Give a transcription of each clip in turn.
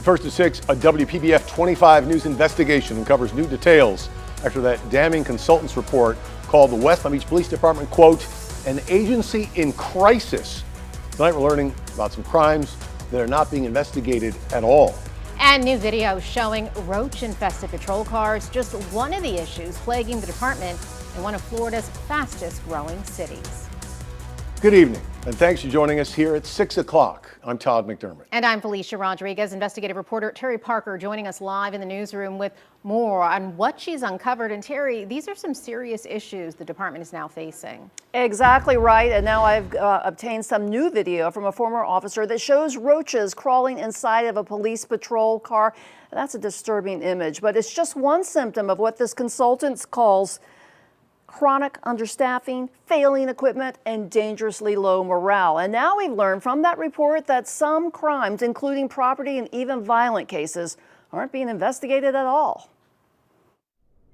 First at 6, a WPBF 25 News investigation uncovers new details after that damning consultant's report called the West Palm Beach Police Department, quote, an agency in crisis. Tonight we're learning about some crimes that are not being investigated at all. And new video showing roach-infested patrol cars, just one of the issues plaguing the department in one of Florida's fastest growing cities. Good evening, and thanks for joining us here at 6 o'clock. I'm Todd McDermott. And I'm Felicia Rodriguez. Investigative reporter Terry Parker joining us live in the newsroom with more on what she's uncovered. And Terry, these are some serious issues the department is now facing. Exactly right. And now I've obtained some new video from a former officer that shows roaches crawling inside of a police patrol car. That's a disturbing image, but it's just one symptom of what this consultant calls chronic understaffing, failing equipment, and dangerously low morale. And now we've learned from that report that some crimes, including property and even violent cases, aren't being investigated at all.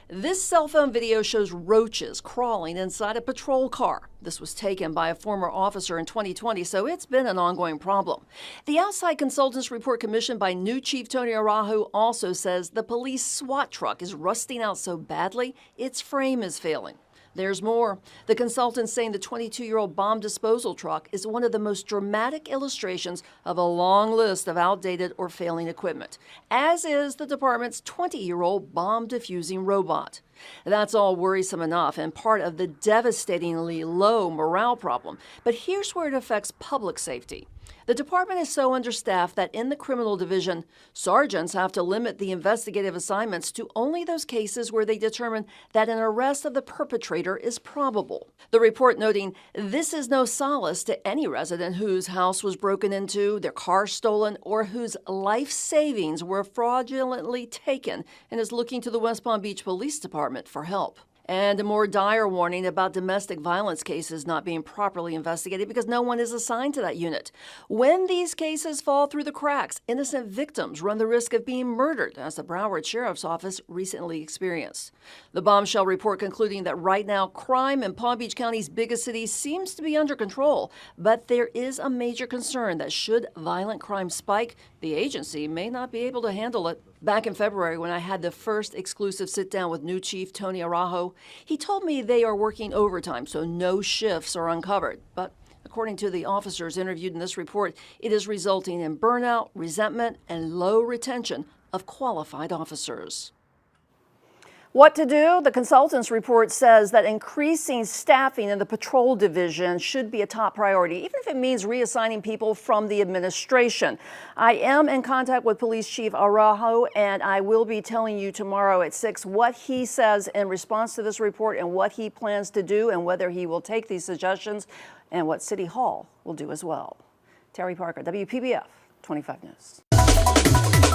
This cell phone video shows roaches crawling inside a patrol car. This was taken by a former officer in 2020, so it's been an ongoing problem. The outside consultants report commissioned by new Chief Tony Araujo also says the police SWAT truck is rusting out so badly, its frame is failing. There's more. The consultants saying the 22-year-old bomb disposal truck is one of the most dramatic illustrations of a long list of outdated or failing equipment, as is the department's 20-year-old bomb diffusing robot. That's all worrisome enough and part of the devastatingly low morale problem. But here's where it affects public safety. The department is so understaffed that in the criminal division, sergeants have to limit the investigative assignments to only those cases where they determine that an arrest of the perpetrator is probable. The report noting this is no solace to any resident whose house was broken into, their car stolen, or whose life savings were fraudulently taken and is looking to the West Palm Beach Police Department for help. And a more dire warning about domestic violence cases not being properly investigated because no one is assigned to that unit. When these cases fall through the cracks, innocent victims run the risk of being murdered, as the Broward Sheriff's Office recently experienced. The bombshell report concluding that right now, crime in Palm Beach County's biggest city seems to be under control, but there is a major concern that should violent crime spike, the agency may not be able to handle it. Back in February, when I had the first exclusive sit-down with new Chief Tony Araujo, he told me they are working overtime, so no shifts are uncovered. But according to the officers interviewed in this report, it is resulting in burnout, resentment, and low retention of qualified officers. What to do? The consultant's report says that increasing staffing in the patrol division should be a top priority, even if it means reassigning people from the administration. I am in contact with Police Chief Araujo, and I will be telling you tomorrow at 6 what he says in response to this report and what he plans to do and whether he will take these suggestions and what City Hall will do as well. Terry Parker, WPBF 25 News.